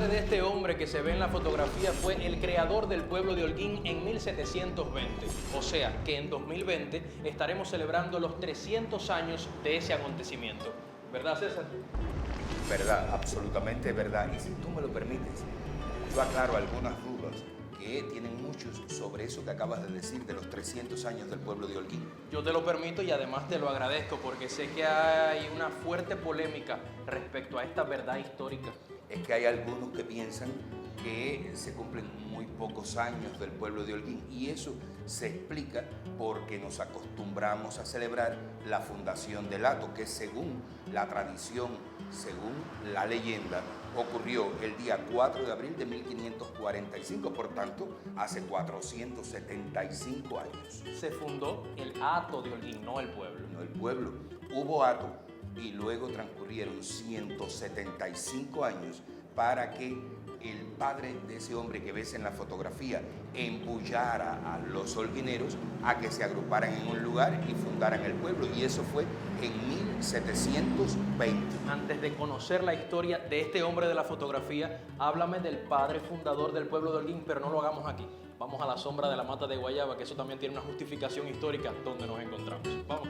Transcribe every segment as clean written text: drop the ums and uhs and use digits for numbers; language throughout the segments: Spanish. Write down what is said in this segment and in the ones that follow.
padre de este hombre que se ve en la fotografía fue el creador del pueblo de Holguín en 1720. O sea que en 2020 estaremos celebrando los 300 años de ese acontecimiento. ¿Verdad, César? Verdad, absolutamente verdad. Y si tú me lo permites, yo aclaro algunas dudas que tienen muchos sobre eso que acabas de decir de los 300 años del pueblo de Holguín. Yo te lo permito y además te lo agradezco porque sé que hay una fuerte polémica respecto a esta verdad histórica. Es que hay algunos que piensan que se cumplen muy pocos años del pueblo de Holguín y eso se explica porque nos acostumbramos a celebrar la fundación del hato, que según la tradición, según la leyenda, ocurrió el día 4 de abril de 1545, por tanto, hace 475 años. Se fundó el hato de Holguín, no el pueblo. No el pueblo. Hubo hato y luego transcurrieron 175 años para que el padre de ese hombre que ves en la fotografía embullara a los holguineros a que se agruparan en un lugar y fundaran el pueblo. Y eso fue en 1720. Antes de conocer la historia de este hombre de la fotografía, háblame del padre fundador del pueblo de Holguín, pero no lo hagamos aquí. Vamos a la sombra de la mata de guayaba, que eso también tiene una justificación histórica donde nos encontramos. Vamos.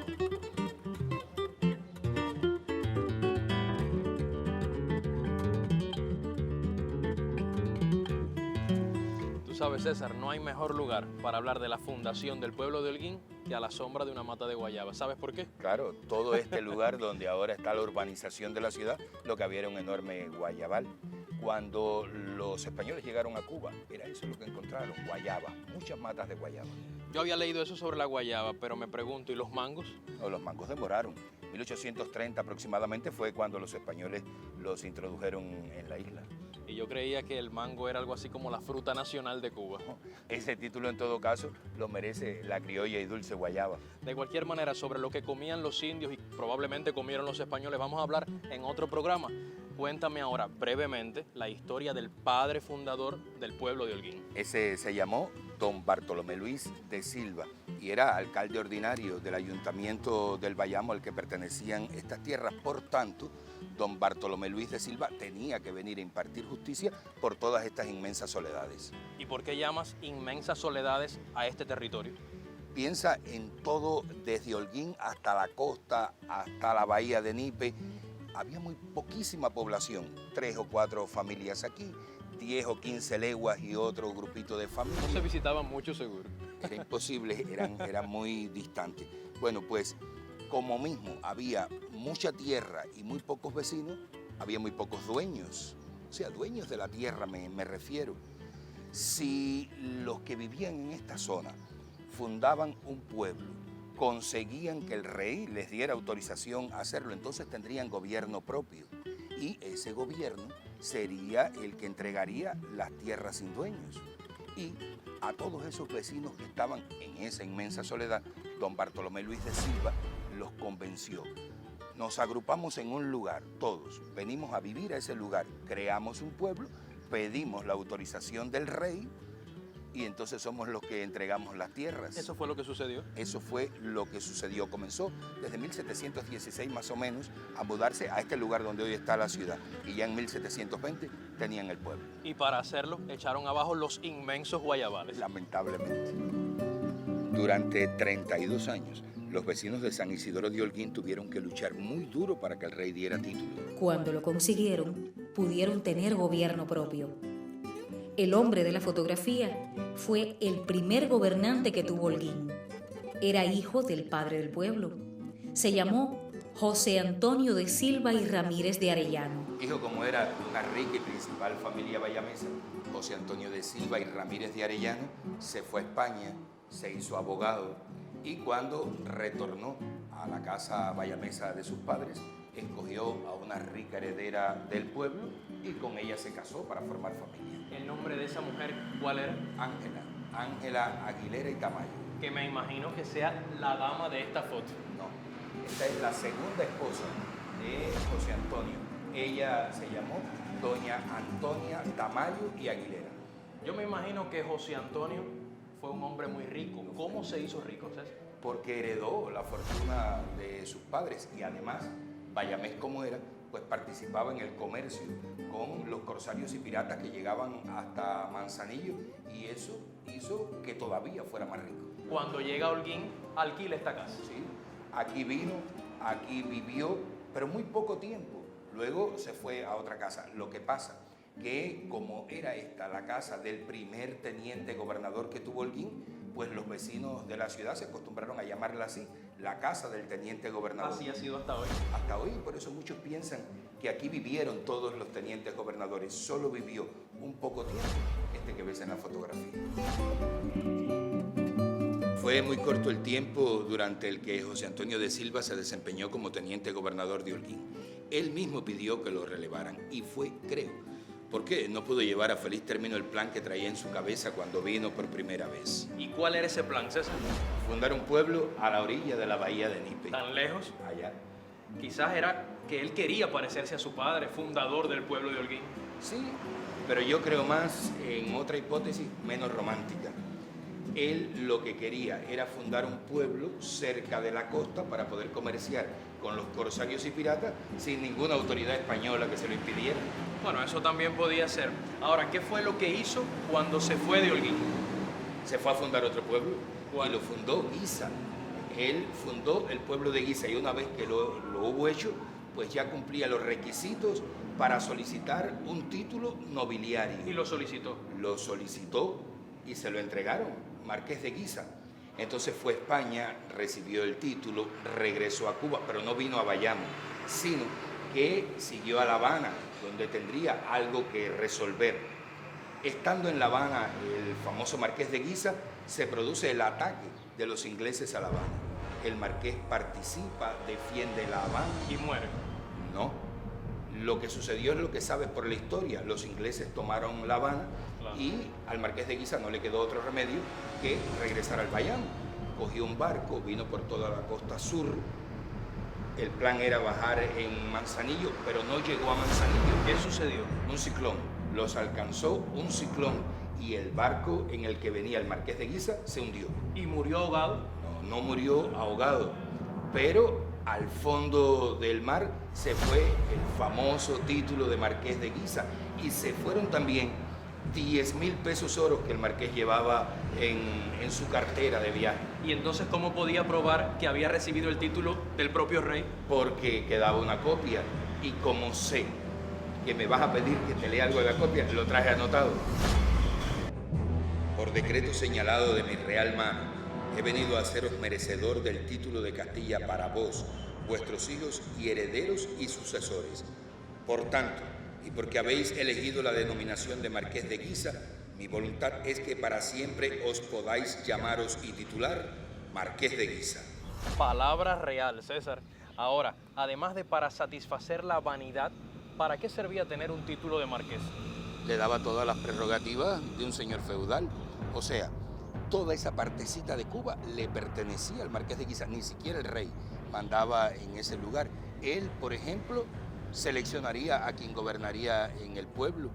Sabes, César, no hay mejor lugar para hablar de la fundación del pueblo de Holguín que a la sombra de una mata de guayaba. ¿Sabes por qué? Claro, todo este lugar donde ahora está la urbanización de la ciudad, lo que había era un enorme guayabal. Cuando los españoles llegaron a Cuba, era eso lo que encontraron, guayaba, muchas matas de guayaba. Yo había leído eso sobre la guayaba, pero me pregunto, ¿y los mangos? No, los mangos demoraron. 1830 aproximadamente fue cuando los españoles los introdujeron en la isla. Y yo creía que el mango era algo así como la fruta nacional de Cuba. Ese título en todo caso lo merece la criolla y dulce guayaba. De cualquier manera, sobre lo que comían los indios y probablemente comieron los españoles, vamos a hablar en otro programa. Cuéntame ahora brevemente la historia del padre fundador del pueblo de Holguín. Ese se llamó don Bartolomé Luis de Silva y era alcalde ordinario del ayuntamiento del Bayamo al que pertenecían estas tierras. Por tanto, don Bartolomé Luis de Silva tenía que venir a impartir justicia por todas estas inmensas soledades. ¿Y por qué llamas inmensas soledades a este territorio? Piensa en todo, desde Holguín hasta la costa, hasta la bahía de Nipe. Había muy poquísima población, 3 o 4 familias aquí, 10 o 15 leguas y otro grupito de familias. No se visitaban mucho, seguro. Era imposible, eran muy distantes. Bueno, pues como mismo había mucha tierra y muy pocos vecinos, había muy pocos dueños. O sea, dueños de la tierra me refiero. Si los que vivían en esta zona fundaban un pueblo, conseguían que el rey les diera autorización a hacerlo, entonces tendrían gobierno propio. Y ese gobierno sería el que entregaría las tierras sin dueños. Y a todos esos vecinos que estaban en esa inmensa soledad, don Bartolomé Luis de Silva los convenció. Nos agrupamos en un lugar, todos, venimos a vivir a ese lugar, creamos un pueblo, pedimos la autorización del rey y entonces somos los que entregamos las tierras. ¿Eso fue lo que sucedió? Eso fue lo que sucedió. Comenzó desde 1716 más o menos a mudarse a este lugar donde hoy está la ciudad y ya en 1720 tenían el pueblo. Y para hacerlo echaron abajo los inmensos guayabales. Lamentablemente. Durante 32 años, los vecinos de San Isidoro de Holguín tuvieron que luchar muy duro para que el rey diera título. Cuando lo consiguieron, pudieron tener gobierno propio. El hombre de la fotografía fue el primer gobernante que tuvo Holguín. Era hijo del padre del pueblo. Se llamó José Antonio de Silva y Ramírez de Arellano. Hijo como era una rica y principal familia bayamesa, José Antonio de Silva y Ramírez de Arellano se fue a España, se hizo abogado y cuando retornó a la casa bayamesa de sus padres, escogió a una rica heredera del pueblo y con ella se casó para formar familia. ¿El nombre de esa mujer cuál era? Ángela Aguilera y Tamayo. Que me imagino que sea la dama de esta foto. No, esta es la segunda esposa de José Antonio. Ella se llamó doña Antonia Tamayo y Aguilera. Yo me imagino que José Antonio fue un hombre muy rico. ¿Cómo se hizo rico, César? Porque heredó la fortuna de sus padres y además, bayamés como era, pues participaba en el comercio con los corsarios y piratas que llegaban hasta Manzanillo, y eso hizo que todavía fuera más rico. Cuando llega a Holguín, alquila esta casa. Sí, aquí vino, aquí vivió, pero muy poco tiempo. Luego se fue a otra casa. Lo que pasa que como era esta la casa del primer teniente gobernador que tuvo Holguín, pues los vecinos de la ciudad se acostumbraron a llamarla así, la casa del teniente gobernador. Así ha sido hasta hoy. Hasta hoy, por eso muchos piensan que aquí vivieron todos los tenientes gobernadores. Solo vivió un poco tiempo este que ves en la fotografía. Fue muy corto el tiempo durante el que José Antonio de Silva se desempeñó como teniente gobernador de Holguín. Él mismo pidió que lo relevaran y fue, creo, porque no pudo llevar a feliz término el plan que traía en su cabeza cuando vino por primera vez. ¿Y cuál era ese plan, César? Fundar un pueblo a la orilla de la bahía de Nipe. ¿Tan lejos? Allá. Quizás era que él quería parecerse a su padre, fundador del pueblo de Holguín. Sí, pero yo creo más en otra hipótesis menos romántica. Él lo que quería era fundar un pueblo cerca de la costa para poder comerciar con los corsarios y piratas sin ninguna autoridad española que se lo impidiera. Bueno, eso también podía ser. Ahora, ¿qué fue lo que hizo cuando se fue de Holguín? Se fue a fundar otro pueblo. ¿Cuál? Y lo fundó Guisa. Él fundó el pueblo de Guisa y una vez que lo hubo hecho, pues ya cumplía los requisitos para solicitar un título nobiliario. Y lo solicitó. Lo solicitó y se lo entregaron. Marqués de Guisa. Entonces fue a España, recibió el título, regresó a Cuba, pero no vino a Bayamo, sino que siguió a La Habana, donde tendría algo que resolver. Estando en La Habana, el famoso Marqués de Guisa, se produce el ataque de los ingleses a La Habana. El marqués participa, defiende La Habana. Y muere. No. Lo que sucedió es lo que sabes por la historia. Los ingleses tomaron La Habana, claro, y al Marqués de Guisa no le quedó otro remedio que regresar al Bayamo. Cogió un barco, vino por toda la costa sur. El plan era bajar en Manzanillo, pero no llegó a Manzanillo. ¿Qué sucedió? Un ciclón. Los alcanzó un ciclón y el barco en el que venía el Marqués de Guisa se hundió. ¿Y murió ahogado? No, no murió ahogado, pero al fondo del mar se fue el famoso título de Marqués de Guisa y se fueron también 10.000 pesos oro que el marqués llevaba en su cartera de viaje. ¿Y entonces cómo podía probar que había recibido el título del propio rey? Porque quedaba una copia y como sé que me vas a pedir que te lea algo de la copia, lo traje anotado. Por decreto señalado de mi real mano, he venido a haceros merecedor del título de Castilla para vos, vuestros hijos y herederos y sucesores. Por tanto, y porque habéis elegido la denominación de Marqués de Guisa, mi voluntad es que para siempre os podáis llamaros y titular Marqués de Guisa. Palabra real, César. Ahora, además de para satisfacer la vanidad, ¿para qué servía tener un título de marqués? Le daba todas las prerrogativas de un señor feudal, o sea, toda esa partecita de Cuba le pertenecía al Marqués de Guisa, ni siquiera el rey mandaba en ese lugar. Él, por ejemplo, seleccionaría a quien gobernaría en el pueblo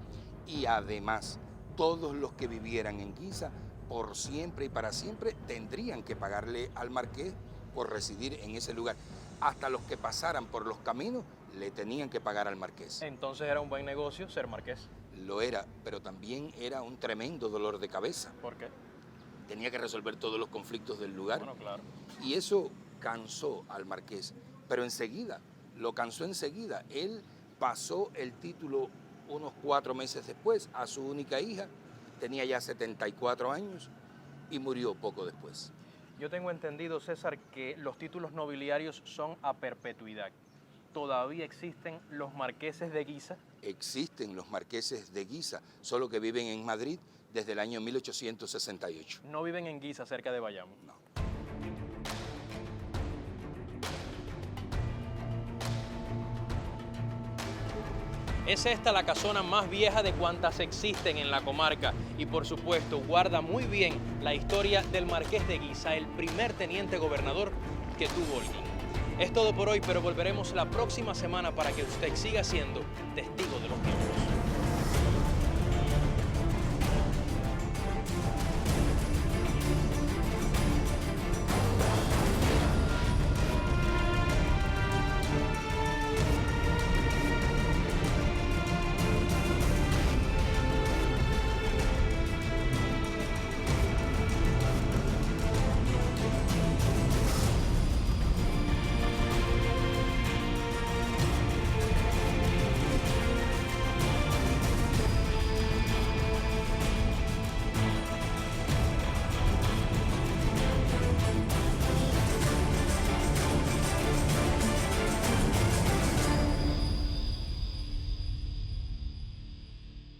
y además todos los que vivieran en Guisa por siempre y para siempre tendrían que pagarle al marqués por residir en ese lugar. Hasta los que pasaran por los caminos le tenían que pagar al marqués. Entonces era un buen negocio ser marqués. Lo era, pero también era un tremendo dolor de cabeza. ¿Por qué? Tenía que resolver todos los conflictos del lugar. Bueno, claro. Y eso cansó al marqués, pero enseguida, lo cansó enseguida. Él pasó el título unos 4 meses después a su única hija, tenía ya 74 años y murió poco después. Yo tengo entendido, César, que los títulos nobiliarios son a perpetuidad. ¿Todavía existen los marqueses de Guisa? Existen los marqueses de Guisa, solo que viven en Madrid desde el año 1868. No viven en Guisa, cerca de Bayamo. No. Es esta la casona más vieja de cuantas existen en la comarca y por supuesto guarda muy bien la historia del Marqués de Guisa, el primer teniente gobernador que tuvo Holguín. Es todo por hoy, pero volveremos la próxima semana para que usted siga siendo testigo de los tiempos.